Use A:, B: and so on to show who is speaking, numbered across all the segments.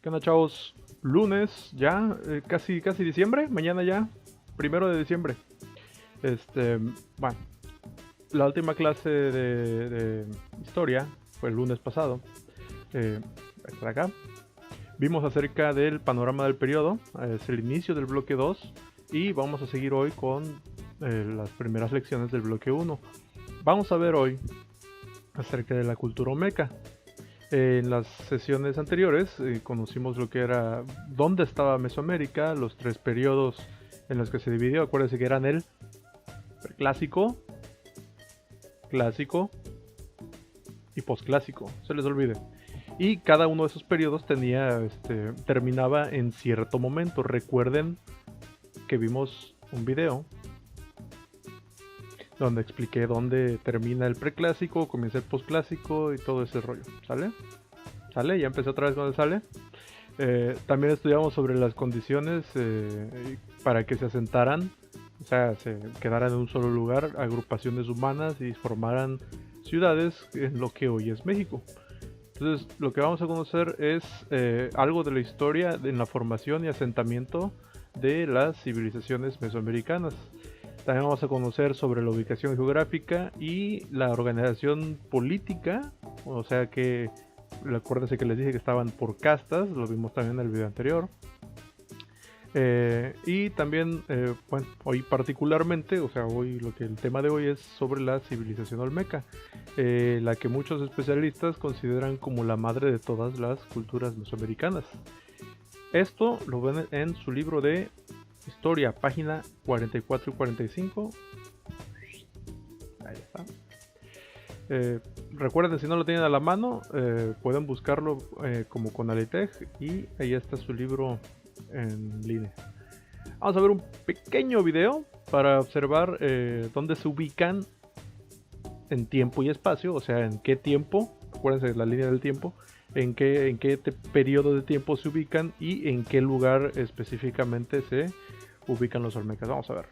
A: ¿Qué onda, chavos? Lunes ya, casi diciembre, mañana ya, 1 de diciembre. Este, bueno, la última clase de historia fue el lunes pasado. Está acá. Vimos acerca del panorama del periodo, es el inicio del bloque 2 y vamos a seguir hoy con las primeras lecciones del bloque 1. Vamos a ver hoy acerca de la cultura olmeca. En las sesiones anteriores conocimos lo que era, dónde estaba Mesoamérica, los 3 periodos en los que se dividió. Acuérdense que eran el clásico, clásico y posclásico, se les olvide. Y cada uno de esos periodos terminaba en cierto momento. Recuerden que vimos un video donde expliqué dónde termina el preclásico, comienza el posclásico y todo ese rollo. ¿Sale? ¿Sale? Ya empecé otra vez donde sale. También estudiamos sobre las condiciones para que se asentaran, o sea, se quedaran en un solo lugar, agrupaciones humanas y formaran ciudades en lo que hoy es México. Entonces, lo que vamos a conocer es algo de la historia en la formación y asentamiento de las civilizaciones mesoamericanas. También vamos a conocer sobre la ubicación geográfica y la organización política, o sea que, acuérdense que les dije que estaban por castas, lo vimos también en el video anterior. Y también, bueno, hoy particularmente, o sea, hoy el tema de hoy es sobre la civilización olmeca, la que muchos especialistas consideran como la madre de todas las culturas mesoamericanas. Esto lo ven en su libro de historia, página 44 y 45. Ahí está. Recuerden, si no lo tienen a la mano, pueden buscarlo como Conalitech y ahí está su libro en línea. Vamos a ver un pequeño video para observar dónde se ubican en tiempo y espacio, o sea, en qué tiempo, acuérdense de la línea del tiempo, en qué periodo de tiempo se ubican y en qué lugar específicamente se ubican los olmecas. Vamos a ver.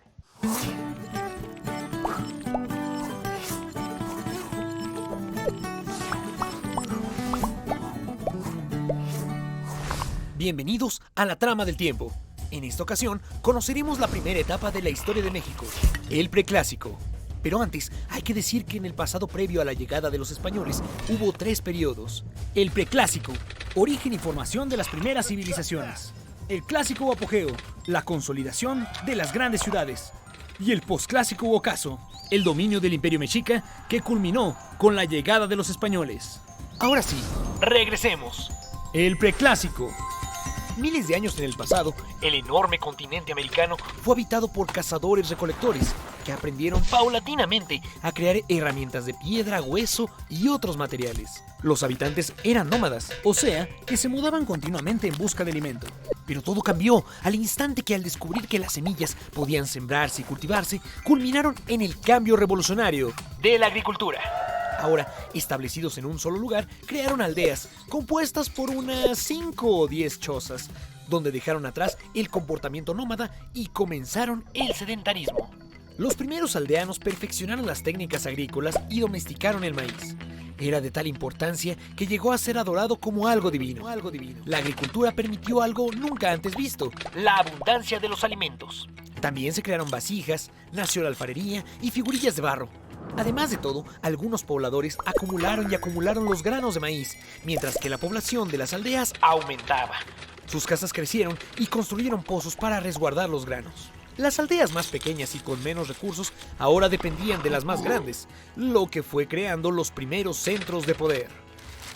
B: Bienvenidos a la trama del tiempo. En esta ocasión conoceremos la primera etapa de la historia de México, el preclásico. Pero antes, hay que decir que en el pasado previo a la llegada de los españoles hubo 3 periodos. El preclásico, origen y formación de las primeras civilizaciones. El clásico o apogeo, la consolidación de las grandes ciudades. Y el posclásico o ocaso, el dominio del Imperio Mexica que culminó con la llegada de los españoles. Ahora sí, regresemos. El preclásico. Miles de años en el pasado, el enorme continente americano fue habitado por cazadores-recolectores que aprendieron paulatinamente a crear herramientas de piedra, hueso y otros materiales. Los habitantes eran nómadas, o sea, que se mudaban continuamente en busca de alimento. Pero todo cambió al instante que al descubrir que las semillas podían sembrarse y cultivarse, culminaron en el cambio revolucionario de la agricultura. Ahora, establecidos en un solo lugar, crearon aldeas, compuestas por unas 5 o 10 chozas, donde dejaron atrás el comportamiento nómada y comenzaron el sedentarismo. Los primeros aldeanos perfeccionaron las técnicas agrícolas y domesticaron el maíz. Era de tal importancia que llegó a ser adorado como algo divino. La agricultura permitió algo nunca antes visto: la abundancia de los alimentos. También se crearon vasijas, nació la alfarería y figurillas de barro. Además de todo, algunos pobladores acumularon los granos de maíz, mientras que la población de las aldeas aumentaba. Sus casas crecieron y construyeron pozos para resguardar los granos. Las aldeas más pequeñas y con menos recursos ahora dependían de las más grandes, lo que fue creando los primeros centros de poder.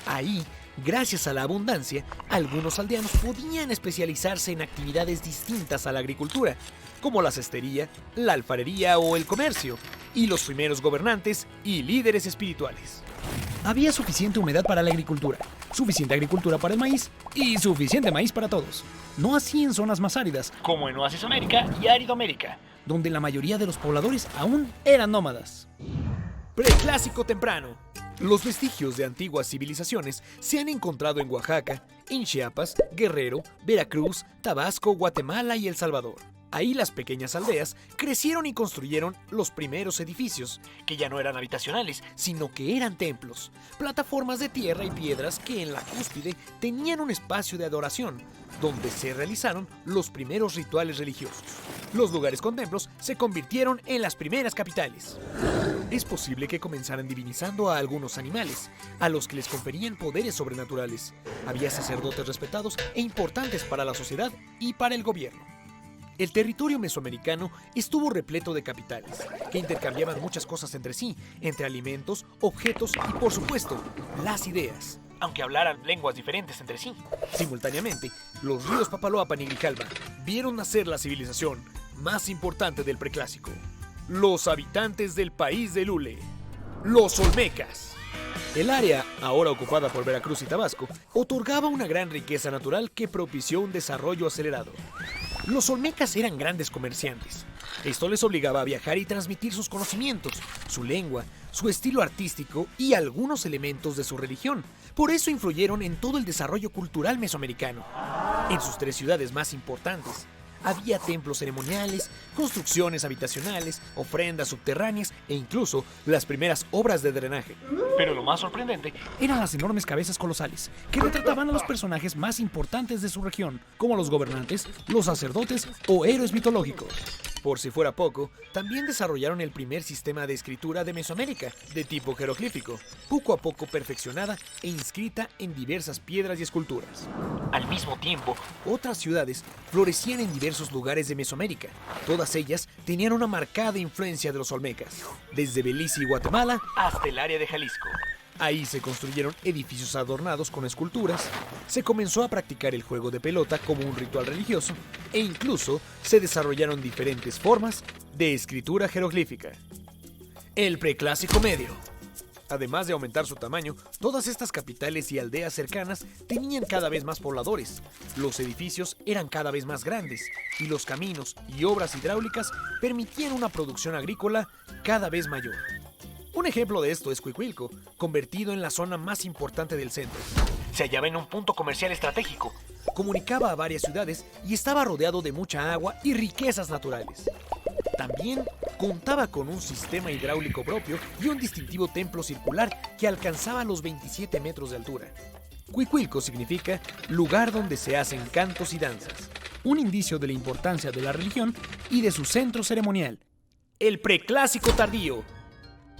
B: Ahí, gracias a la abundancia, algunos aldeanos podían especializarse en actividades distintas a la agricultura, como la cestería, la alfarería o el comercio, y los primeros gobernantes y líderes espirituales. Había suficiente humedad para la agricultura, suficiente agricultura para el maíz y suficiente maíz para todos. No así en zonas más áridas, como en Oasis América y Árido América, donde la mayoría de los pobladores aún eran nómadas. Preclásico temprano. Los vestigios de antiguas civilizaciones se han encontrado en Oaxaca, en Chiapas, Guerrero, Veracruz, Tabasco, Guatemala y El Salvador. Ahí las pequeñas aldeas crecieron y construyeron los primeros edificios, que ya no eran habitacionales, sino que eran templos, plataformas de tierra y piedras que en la cúspide tenían un espacio de adoración, donde se realizaron los primeros rituales religiosos. Los lugares con templos se convirtieron en las primeras capitales. Es posible que comenzaran divinizando a algunos animales, a los que les conferían poderes sobrenaturales. Había sacerdotes respetados e importantes para la sociedad y para el gobierno. El territorio mesoamericano estuvo repleto de capitales, que intercambiaban muchas cosas entre sí, entre alimentos, objetos y, por supuesto, las ideas, aunque hablaran lenguas diferentes entre sí. Simultáneamente, los ríos Papaloapan y Grijalba vieron nacer la civilización más importante del preclásico: los habitantes del país de Lule, los Olmecas. El área, ahora ocupada por Veracruz y Tabasco, otorgaba una gran riqueza natural que propició un desarrollo acelerado. Los olmecas eran grandes comerciantes. Esto les obligaba a viajar y transmitir sus conocimientos, su lengua, su estilo artístico y algunos elementos de su religión. Por eso influyeron en todo el desarrollo cultural mesoamericano. En sus 3 ciudades más importantes, había templos ceremoniales, construcciones habitacionales, ofrendas subterráneas e incluso las primeras obras de drenaje. Pero lo más sorprendente eran las enormes cabezas colosales, que retrataban a los personajes más importantes de su región, como los gobernantes, los sacerdotes o héroes mitológicos. Por si fuera poco, también desarrollaron el primer sistema de escritura de Mesoamérica, de tipo jeroglífico, poco a poco perfeccionada e inscrita en diversas piedras y esculturas. Al mismo tiempo, otras ciudades florecían en diversos lugares de Mesoamérica. Todas ellas tenían una marcada influencia de los olmecas, desde Belice y Guatemala hasta el área de Jalisco. Ahí se construyeron edificios adornados con esculturas, se comenzó a practicar el juego de pelota como un ritual religioso e incluso se desarrollaron diferentes formas de escritura jeroglífica. El preclásico medio. Además de aumentar su tamaño, todas estas capitales y aldeas cercanas tenían cada vez más pobladores. Los edificios eran cada vez más grandes y los caminos y obras hidráulicas permitían una producción agrícola cada vez mayor. Un ejemplo de esto es Cuicuilco, convertido en la zona más importante del centro. Se hallaba en un punto comercial estratégico, comunicaba a varias ciudades y estaba rodeado de mucha agua y riquezas naturales. También contaba con un sistema hidráulico propio y un distintivo templo circular que alcanzaba los 27 metros de altura. Cuicuilco significa lugar donde se hacen cantos y danzas, un indicio de la importancia de la religión y de su centro ceremonial. El preclásico tardío.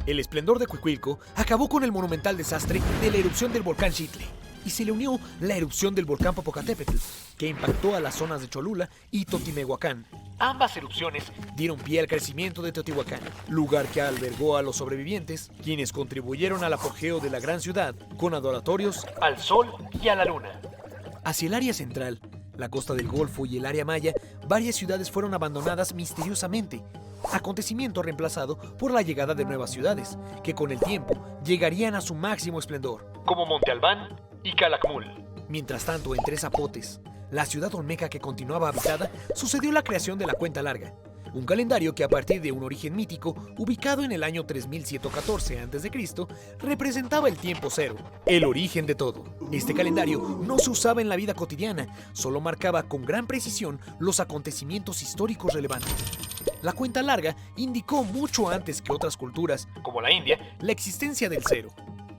B: El esplendor de Cuicuilco acabó con el monumental desastre de la erupción del volcán Xitle y se le unió la erupción del volcán Popocatépetl, que impactó a las zonas de Cholula y Totimehuacán. Ambas erupciones dieron pie al crecimiento de Teotihuacán, lugar que albergó a los sobrevivientes, quienes contribuyeron al apogeo de la gran ciudad con adoratorios al sol y a la luna. Hacia el área central, la costa del Golfo y el área maya, varias ciudades fueron abandonadas misteriosamente, acontecimiento reemplazado por la llegada de nuevas ciudades, que con el tiempo llegarían a su máximo esplendor, como Monte Albán y Calakmul. Mientras tanto, en Tres Zapotes, la ciudad olmeca que continuaba habitada, sucedió la creación de la Cuenta Larga, un calendario que a partir de un origen mítico, ubicado en el año 3114 a.C., representaba el tiempo cero, el origen de todo. Este calendario no se usaba en la vida cotidiana, solo marcaba con gran precisión los acontecimientos históricos relevantes. La Cuenta Larga indicó mucho antes que otras culturas, como la India, la existencia del cero.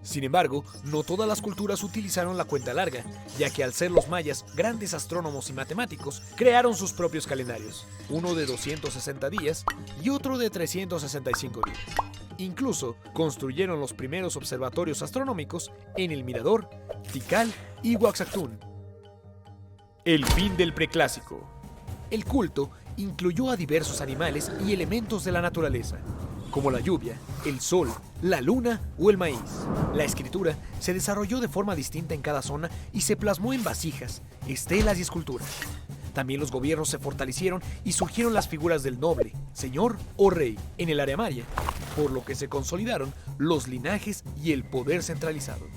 B: Sin embargo, no todas las culturas utilizaron la Cuenta Larga, ya que al ser los mayas grandes astrónomos y matemáticos, crearon sus propios calendarios, uno de 260 días y otro de 365 días. Incluso construyeron los primeros observatorios astronómicos en El Mirador, Tikal y Oaxachtún. El fin del preclásico. El culto incluyó a diversos animales y elementos de la naturaleza, como la lluvia, el sol, la luna o el maíz. La escritura se desarrolló de forma distinta en cada zona y se plasmó en vasijas, estelas y esculturas. También los gobiernos se fortalecieron y surgieron las figuras del noble, señor o rey en el área maya, por lo que se consolidaron los linajes y el poder centralizado.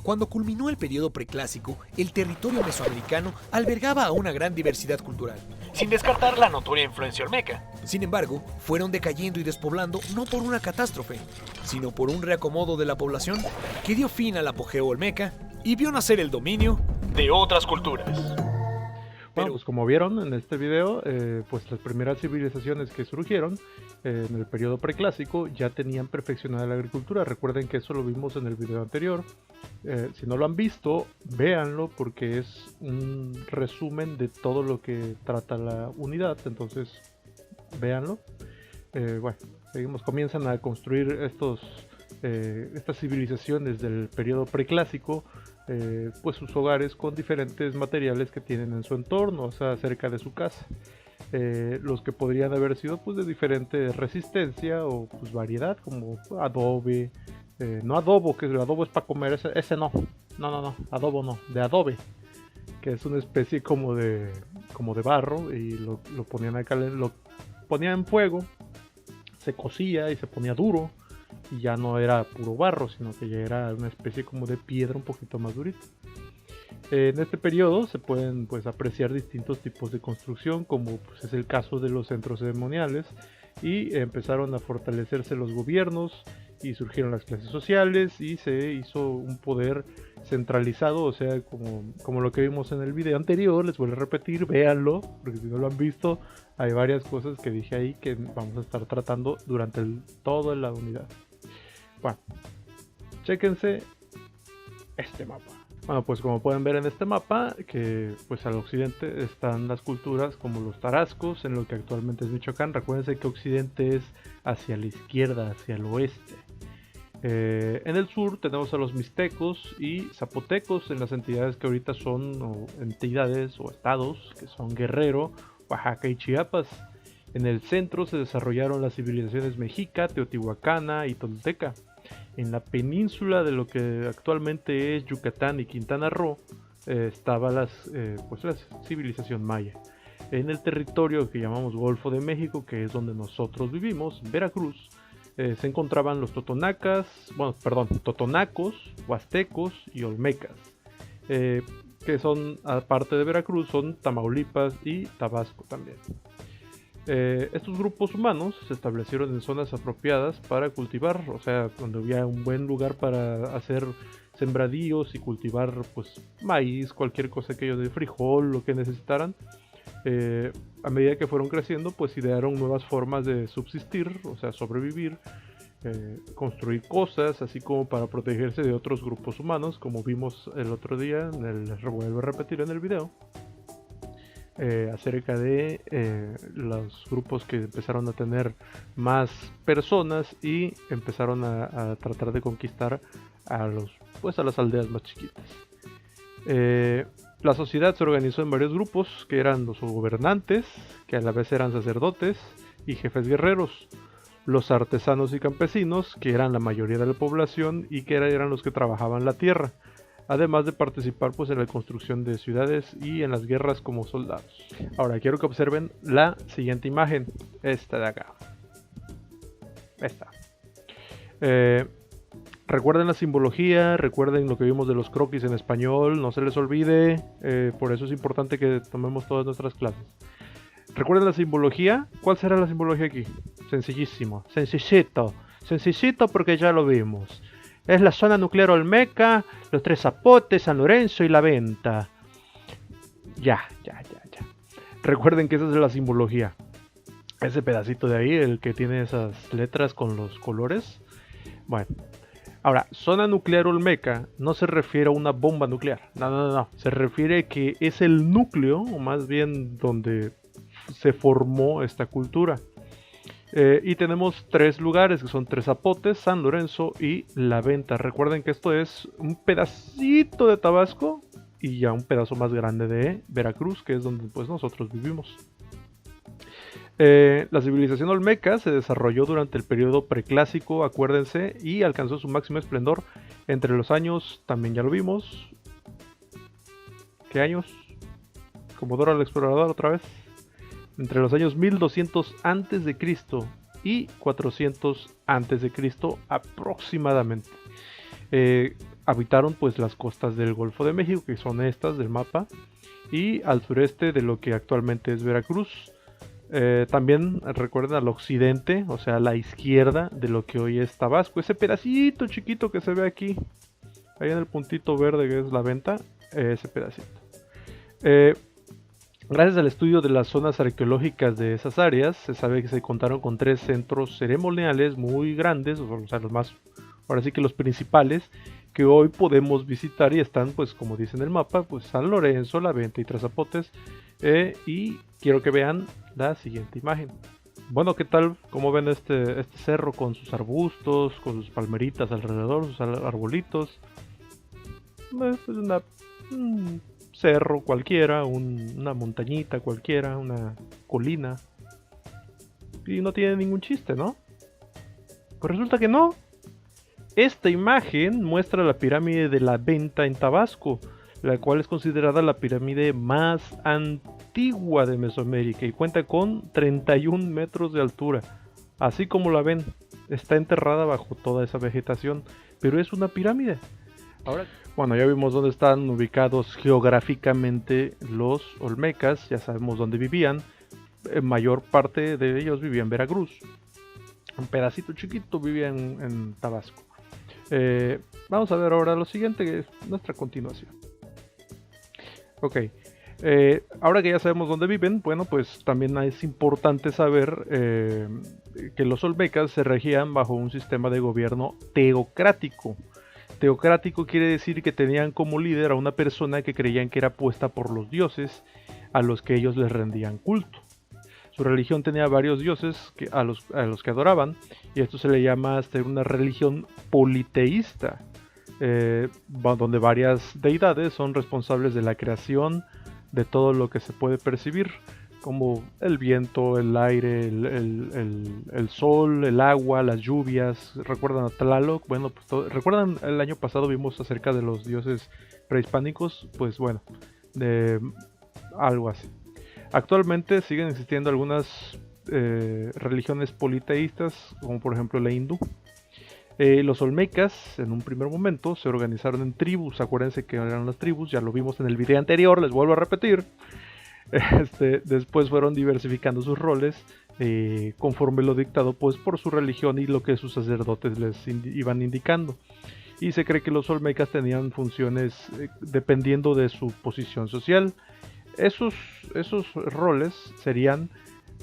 B: Cuando culminó el periodo preclásico, el territorio mesoamericano albergaba a una gran diversidad cultural, sin descartar la notoria influencia olmeca. Sin embargo, fueron decayendo y despoblando no por una catástrofe, sino por un reacomodo de la población que dio fin al apogeo olmeca y vio nacer el dominio de otras culturas.
A: Bueno, pues como vieron en este video, pues las primeras civilizaciones que surgieron en el periodo preclásico ya tenían perfeccionada la agricultura. Recuerden que eso lo vimos en el video anterior. Si no lo han visto, véanlo porque es un resumen de todo lo que trata la unidad. Entonces, véanlo. Bueno, seguimos, comienzan a construir estas civilizaciones del periodo preclásico, pues sus hogares con diferentes materiales que tienen en su entorno, o sea, cerca de su casa. Los que podrían haber sido pues de diferente resistencia o pues variedad, como adobe, no adobo, que el adobo es para comer, ese no, adobo no, de adobe, que es una especie como de barro y lo ponían acá, lo ponían en fuego, se cocía y se ponía duro y ya no era puro barro, sino que ya era una especie como de piedra un poquito más durita. En este periodo se pueden pues apreciar distintos tipos de construcción, como pues, es el caso de los centros ceremoniales, y empezaron a fortalecerse los gobiernos y surgieron las clases sociales y se hizo un poder centralizado, o sea, como lo que vimos en el video anterior. Les voy a repetir, véanlo, porque si no lo han visto, hay varias cosas que dije ahí que vamos a estar tratando durante toda la unidad. Bueno, chéquense este mapa. Bueno, pues como pueden ver en este mapa, que pues al occidente están las culturas como los tarascos, en lo que actualmente es Michoacán. Recuérdense que occidente es hacia la izquierda, hacia el oeste. En el sur tenemos a los mixtecos y zapotecos en las entidades que ahorita son entidades o estados, que son Guerrero, Oaxaca y Chiapas. En el centro se desarrollaron las civilizaciones mexica, teotihuacana y tolteca. En la península de lo que actualmente es Yucatán y Quintana Roo estaba la civilización maya. En el territorio que llamamos Golfo de México, que es donde nosotros vivimos, Veracruz, se encontraban los totonacos, huastecos y olmecas, que son, aparte de Veracruz, son Tamaulipas y Tabasco también. Estos grupos humanos se establecieron en zonas apropiadas para cultivar, o sea, donde había un buen lugar para hacer sembradíos y cultivar pues maíz, cualquier cosa, aquello de frijol, lo que necesitaran. A medida que fueron creciendo, pues idearon nuevas formas de subsistir, o sea, sobrevivir, construir cosas, así como para protegerse de otros grupos humanos, como vimos el otro día, les vuelvo a repetir en el video. Acerca de los grupos que empezaron a tener más personas y empezaron a tratar de conquistar a las aldeas más chiquitas. La sociedad se organizó en varios grupos, que eran los gobernantes, que a la vez eran sacerdotes y jefes guerreros, los artesanos y campesinos, que eran la mayoría de la población y que eran los que trabajaban la tierra, además de participar pues en la construcción de ciudades y en las guerras como soldados. Ahora quiero que observen la siguiente imagen, esta de acá. Esta. Recuerden la simbología, recuerden lo que vimos de los croquis en español, no se les olvide, por eso es importante que tomemos todas nuestras clases. Recuerden la simbología. ¿Cuál será la simbología aquí? Sencillísimo, sencillito porque ya lo vimos. Es la zona nuclear olmeca, los Tres Zapotes, San Lorenzo y La Venta. Ya. Recuerden que esa es la simbología. Ese pedacito de ahí, el que tiene esas letras con los colores. Bueno. Ahora, zona nuclear olmeca no se refiere a una bomba nuclear. No. Se refiere que es el núcleo, o más bien donde se formó esta cultura. Y tenemos tres lugares que son Tres Zapotes, San Lorenzo y La Venta. Recuerden que esto es un pedacito de Tabasco y ya un pedazo más grande de Veracruz, que es donde pues nosotros vivimos. La civilización olmeca se desarrolló durante el periodo preclásico, acuérdense, y alcanzó su máximo esplendor entre los años, también ya lo vimos. ¿Qué años? Como Dora el Explorador otra vez. Entre los años 1200 a.C. y 400 a.C. aproximadamente. Habitaron pues las costas del Golfo de México, que son estas del mapa, y al sureste de lo que actualmente es Veracruz. También recuerden al occidente, o sea a la izquierda de lo que hoy es Tabasco, ese pedacito chiquito que se ve aquí, ahí en el puntito verde que es La Venta, ese pedacito. Gracias al estudio de las zonas arqueológicas de esas áreas, se sabe que se contaron con 3 centros ceremoniales muy grandes, o sea, los más, ahora sí que los principales, que hoy podemos visitar y están, pues como dice en el mapa, pues San Lorenzo, La Venta y Tres Zapotes. Y quiero que vean la siguiente imagen. Bueno, ¿qué tal? ¿Cómo ven este cerro con sus arbustos, con sus palmeritas alrededor, sus arbolitos? Es un cerro cualquiera, una montañita cualquiera, una colina. Y no tiene ningún chiste, ¿no? Pues resulta que no. Esta imagen muestra la pirámide de la Venta en Tabasco, la cual es considerada la pirámide más antigua de Mesoamérica y cuenta con 31 metros de altura. Así como la ven, está enterrada bajo toda esa vegetación, pero es una pirámide. Ahora, bueno, ya vimos dónde están ubicados geográficamente los olmecas, ya sabemos dónde vivían. Mayor parte de ellos vivían en Veracruz. Un pedacito chiquito vivía en Tabasco. Vamos a ver ahora lo siguiente, que es nuestra continuación. Ok, ahora que ya sabemos dónde viven, bueno, pues también es importante saber que los olmecas se regían bajo un sistema de gobierno teocrático. Teocrático quiere decir que tenían como líder a una persona que creían que era puesta por los dioses a los que ellos les rendían culto. Su religión tenía varios dioses a los que adoraban, y esto se le llama una religión politeísta, donde varias deidades son responsables de la creación de todo lo que se puede percibir, como el viento, el aire, el sol, el agua, las lluvias. ¿Recuerdan a Tlaloc? Bueno, pues ¿recuerdan el año pasado vimos acerca de los dioses prehispánicos? Pues bueno, algo así. Actualmente siguen existiendo algunas religiones politeístas, como por ejemplo la hindú. Los olmecas, en un primer momento, se organizaron en tribus. Acuérdense que eran las tribus, ya lo vimos en el video anterior, les vuelvo a repetir. Después fueron diversificando sus roles conforme lo dictado pues, por su religión y lo que sus sacerdotes les iban indicando. Y se cree que los olmecas tenían funciones dependiendo de su posición social. Esos roles serían,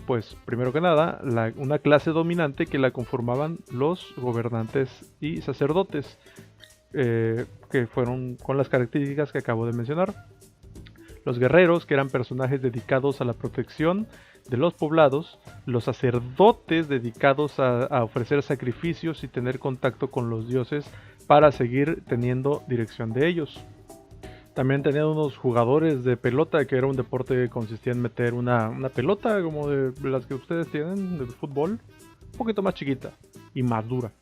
A: pues primero que nada, una clase dominante que la conformaban los gobernantes y sacerdotes, que fueron con las características que acabo de mencionar. Los guerreros, que eran personajes dedicados a la protección de los poblados. Los sacerdotes, dedicados a ofrecer sacrificios y tener contacto con los dioses para seguir teniendo dirección de ellos. También tenían unos jugadores de pelota, que era un deporte que consistía en meter una pelota como de las que ustedes tienen de fútbol, un poquito más chiquita y más dura.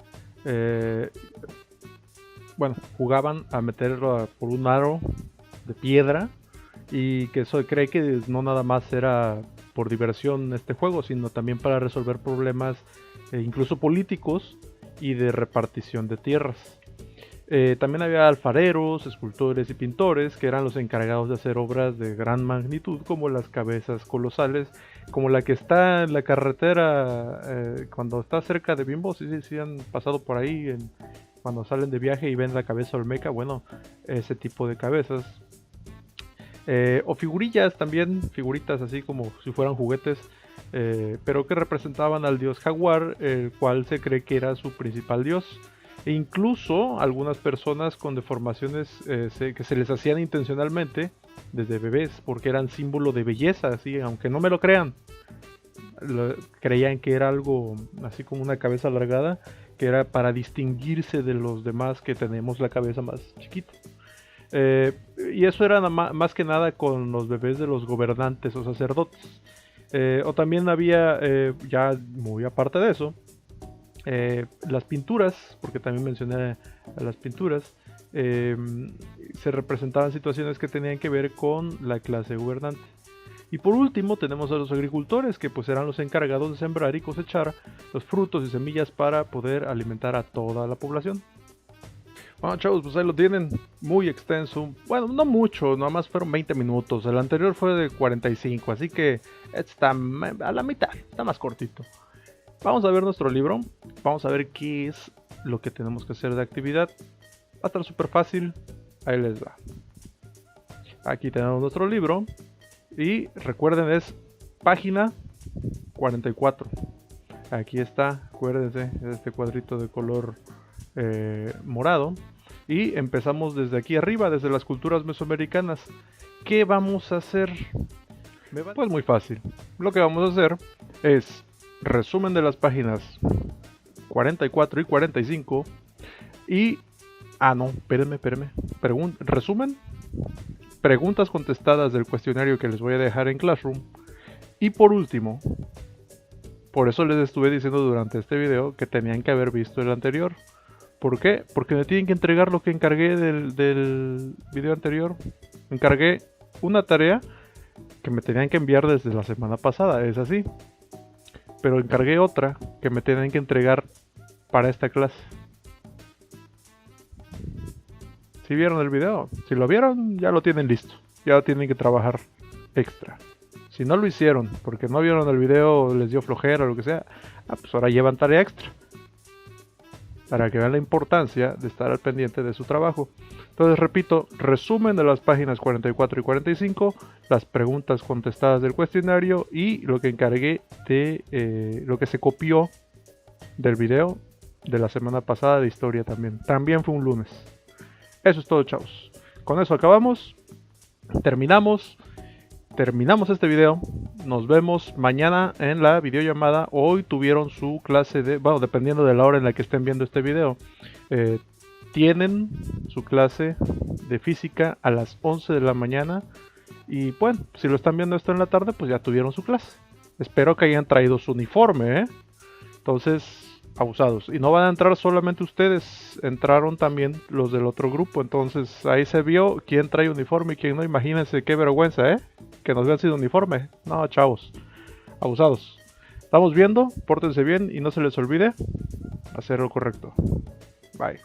A: Bueno, jugaban a meterlo por un aro de piedra, y que se cree que no nada más era por diversión este juego, sino también para resolver problemas incluso políticos y de repartición de tierras. También había alfareros, escultores y pintores, que eran los encargados de hacer obras de gran magnitud, como las cabezas colosales, como la que está en la carretera cuando está cerca de Bimbo. Sí han pasado por ahí cuando salen de viaje y ven la cabeza olmeca. Bueno, ese tipo de cabezas. O figurillas también, figuritas así como si fueran juguetes, pero que representaban al dios jaguar, el cual se cree que era su principal dios. E incluso algunas personas con deformaciones que se les hacían intencionalmente desde bebés, porque eran símbolo de belleza, así, aunque no me lo crean. Creían que era algo así como una cabeza alargada, que era para distinguirse de los demás que tenemos la cabeza más chiquita. Y eso era más que nada con los bebés de los gobernantes o sacerdotes. O también había, ya muy aparte de eso, las pinturas, porque también mencioné a las pinturas, se representaban situaciones que tenían que ver con la clase gobernante. Y por último tenemos a los agricultores, que pues eran los encargados de sembrar y cosechar los frutos y semillas para poder alimentar a toda la población. Bueno, chavos, pues ahí lo tienen, muy extenso. Bueno, no mucho, nada más fueron 20 minutos. El anterior fue de 45, así que está a la mitad, está más cortito. Vamos a ver nuestro libro, vamos a ver qué es lo que tenemos que hacer de actividad. Va a estar súper fácil, ahí les va. Aquí tenemos nuestro libro Y recuerden, es página 44. Aquí está, acuérdense, este cuadrito de color morado. Y empezamos desde aquí arriba, desde las culturas mesoamericanas. ¿Qué vamos a hacer? Pues muy fácil. Lo que vamos a hacer es resumen de las páginas 44 y 45. Y... no, espérenme. Resumen, preguntas contestadas del cuestionario que les voy a dejar en Classroom. Y por último, por eso les estuve diciendo durante este video que tenían que haber visto el anterior. ¿Por qué? Porque me tienen que entregar lo que encargué del video anterior. Encargué una tarea que me tenían que enviar desde la semana pasada, es así. Pero encargué otra que me tenían que entregar para esta clase. Si vieron el video, si lo vieron, ya lo tienen listo. Ya tienen que trabajar extra. Si no lo hicieron porque no vieron el video, les dio flojera o lo que sea, pues ahora llevan tarea extra. Para que vean la importancia de estar al pendiente de su trabajo. Entonces repito, resumen de las páginas 44 y 45, las preguntas contestadas del cuestionario y lo que encargué de lo que se copió del video de la semana pasada de historia también. También fue un lunes. Eso es todo, chavos. Con eso acabamos. Terminamos este video. Nos vemos mañana en la videollamada. Hoy tuvieron su clase de... Bueno, dependiendo de la hora en la que estén viendo este video. Tienen su clase de física a las 11 de la mañana. Y bueno, si lo están viendo esto en la tarde, pues ya tuvieron su clase. Espero que hayan traído su uniforme, ¿eh? Entonces... abusados. Y no van a entrar solamente ustedes, entraron también los del otro grupo. Entonces ahí se vio quién trae uniforme y quién no. Imagínense qué vergüenza, ¿eh? Que nos vean sin uniforme. No, chavos, abusados. Estamos viendo, pórtense bien y no se les olvide hacer lo correcto. Bye.